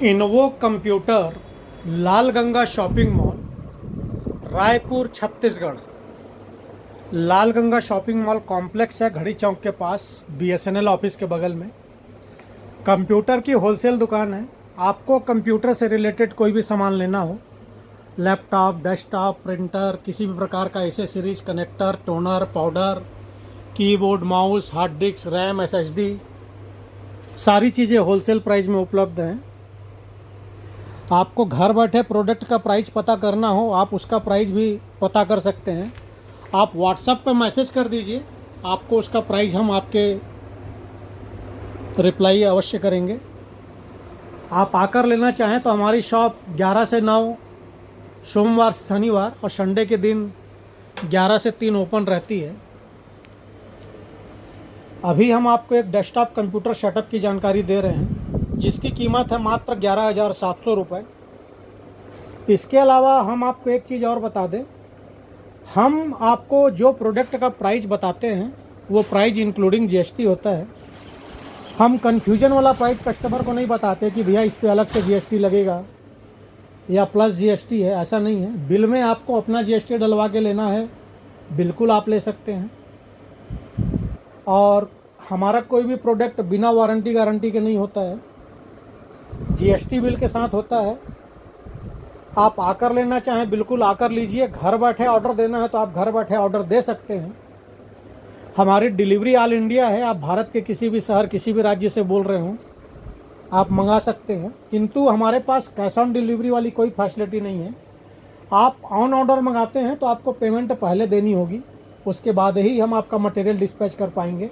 इनवो computer, लाल Ganga shopping mall, Raipur Chhattisgarh. लाल Ganga shopping mall complex है घड़ी चौक के पास, बीएसएनएल ऑफिस के बगल में। कंप्यूटर की होलसेल दुकान है। आपको कंप्यूटर से रिलेटेड कोई भी सामान लेना हो, लैपटॉप, डेस्कटॉप, प्रिंटर, किसी भी प्रकार का accessories, connector, toner, powder, keyboard, mouse, hard disk, RAM, SSD, सारी चीज़ें होलसेल प्राइस में उपलब्ध हैं। आपको घर बैठे प्रोडक्ट का प्राइस पता करना हो, आप उसका प्राइस भी पता कर सकते हैं। आप व्हाट्सएप पे मैसेज कर दीजिए, आपको उसका प्राइस हम आपके रिप्लाई अवश्य करेंगे। आप आकर लेना चाहें तो हमारी शॉप 11 से 9 सोमवार से शनिवार और संडे के दिन 11 से 3 ओपन रहती है। अभी हम आपको एक डेस्कटॉप कंप्यूटर सेटअप की जानकारी दे रहे हैं, जिसकी कीमत है मात्र 11,700 रुपये। इसके अलावा हम आपको एक चीज़ और बता दें, हम आपको जो प्रोडक्ट का प्राइस बताते हैं वो प्राइस इंक्लूडिंग जीएसटी होता है। हम कन्फ्यूजन वाला प्राइस कस्टमर को नहीं बताते कि भैया इस पे अलग से जीएसटी लगेगा या प्लस जीएसटी है, ऐसा नहीं है। बिल में आपको अपना जीएसटी डलवा के लेना है, बिल्कुल आप ले सकते हैं। और हमारा कोई भी प्रोडक्ट बिना वारंटी गारंटी के नहीं होता है, जीएसटी बिल के साथ होता है। आप आकर लेना चाहें बिल्कुल आकर लीजिए। घर बैठे ऑर्डर देना है तो आप घर बैठे ऑर्डर दे सकते हैं। हमारी डिलीवरी ऑल इंडिया है। आप भारत के किसी भी शहर, किसी भी राज्य से बोल रहे हों, आप मंगा सकते हैं। किंतु हमारे पास कैश ऑन डिलीवरी वाली कोई फैसिलिटी नहीं है। आप ऑन ऑर्डर मंगाते हैं तो आपको पेमेंट पहले देनी होगी, उसके बाद ही हम आपका मटेरियल डिस्पैच कर पाएंगे।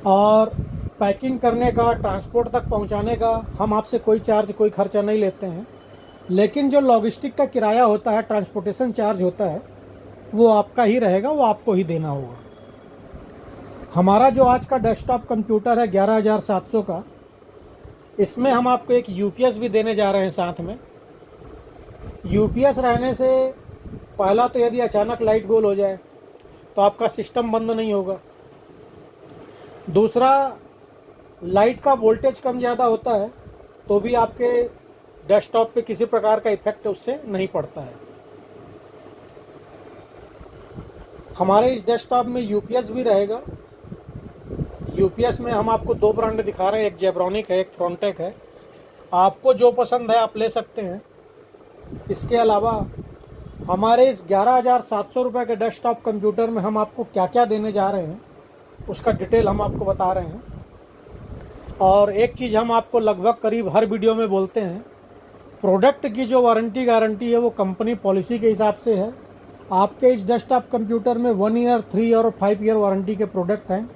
और पैकिंग करने का, ट्रांसपोर्ट तक पहुंचाने का हम आपसे कोई चार्ज, कोई खर्चा नहीं लेते हैं। लेकिन जो लॉजिस्टिक का किराया होता है, ट्रांसपोर्टेशन चार्ज होता है, वो आपका ही रहेगा, वो आपको ही देना होगा। हमारा जो आज का डेस्कटॉप कंप्यूटर है 11,700 का, इसमें हम आपको एक यूपीएस भी देने जा रहे हैं साथ में। यूपीएस रहने से पहला तो यदि अचानक लाइट गोल हो जाए तो आपका सिस्टम बंद नहीं होगा। दूसरा, लाइट का वोल्टेज कम ज़्यादा होता है तो भी आपके डेस्कटॉप पे किसी प्रकार का इफेक्ट उससे नहीं पड़ता है। हमारे इस डेस्कटॉप में यूपीएस भी रहेगा। यूपीएस में हम आपको 2 ब्रांड दिखा रहे हैं, एक जेब्रॉनिक है, एक फ्रॉन्टेक है। आपको जो पसंद है आप ले सकते हैं। इसके अलावा हमारे इस 11,700 रुपये के डेस्कटॉप कंप्यूटर में हम आपको क्या क्या देने जा रहे हैं उसका डिटेल हम आपको बता रहे हैं। और एक चीज़ हम आपको लगभग करीब हर वीडियो में बोलते हैं, प्रोडक्ट की जो वारंटी गारंटी है वो कंपनी पॉलिसी के हिसाब से है। आपके इस डेस्कटॉप कंप्यूटर में 1 ईयर, 3 और 5 ईयर वारंटी के प्रोडक्ट हैं।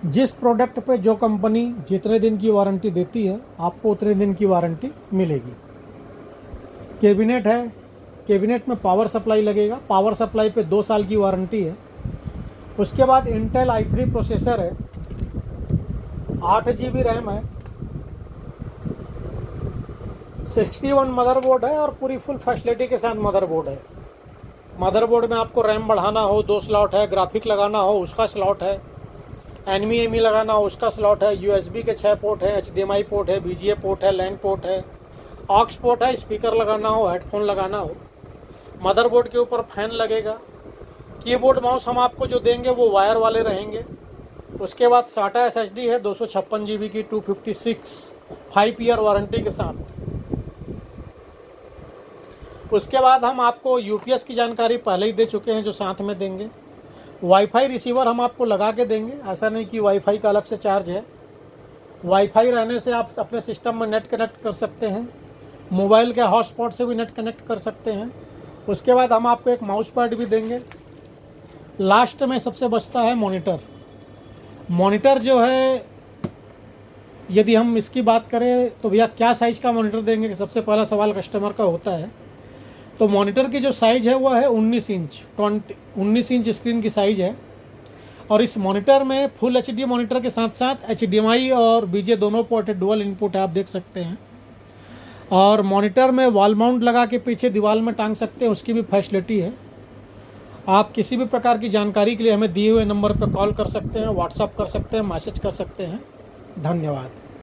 जिस प्रोडक्ट पे जो कंपनी जितने दिन की वारंटी देती है, आपको उतने दिन की वारंटी मिलेगी। कैबिनेट है, कैबिनेट में पावर सप्लाई लगेगा। पावर सप्लाई पे 2 साल की वारंटी है। उसके बाद इंटेल i3 प्रोसेसर है, 8 GB रैम है, 61 मदरबोर्ड है और पूरी फुल फैसिलिटी के साथ मदरबोर्ड है। मदरबोर्ड में आपको रैम बढ़ाना हो 2 स्लॉट है, ग्राफिक लगाना हो उसका स्लॉट है, एनवीएमई लगाना हो उसका स्लॉट है, यूएसबी के 6 पोर्ट है, एचडीएमआई पोर्ट है, बीजीए पोर्ट है, लैन पोर्ट है, ऑक्स पोर्ट है, स्पीकर लगाना हो, हेडफोन लगाना हो। मदरबोर्ड के ऊपर फैन लगेगा। कीबोर्ड माउस हम आपको जो देंगे वो वायर वाले रहेंगे। उसके बाद SATA SSD है 256 GB की 256, 5 ईयर वारंटी के साथ। उसके बाद हम आपको यूपीएस की जानकारी पहले ही दे चुके हैं जो साथ में देंगे। वाईफाई रिसीवर हम आपको लगा के देंगे, ऐसा नहीं कि वाईफाई का अलग से चार्ज है। वाईफाई रहने से आप अपने सिस्टम में नेट कनेक्ट कर सकते हैं, मोबाइल के हॉटस्पॉट से भी नेट कनेक्ट कर सकते हैं। उसके बाद हम आपको एक माउस पैड भी देंगे। लास्ट में सबसे बचता है मॉनिटर। मॉनिटर जो है, यदि हम इसकी बात करें तो भैया क्या साइज़ का मॉनिटर देंगे, कि सबसे पहला सवाल कस्टमर का होता है। तो मॉनिटर की जो साइज़ है वो है 19 इंच, 19 इंच स्क्रीन की साइज़ है। और इस मॉनिटर में फुल एचडी मॉनिटर के साथ साथ एचडीएमआई और बीजे दोनों पोर्ट है, डुअल इनपुट है, आप देख सकते हैं। और मॉनिटर में वॉल माउंट लगा के पीछे दीवार में टांग सकते हैं, उसकी भी फैसिलिटी है। आप किसी भी प्रकार की जानकारी के लिए हमें दिए हुए नंबर पर कॉल कर सकते हैं, व्हाट्सअप कर सकते हैं, मैसेज कर सकते हैं। धन्यवाद।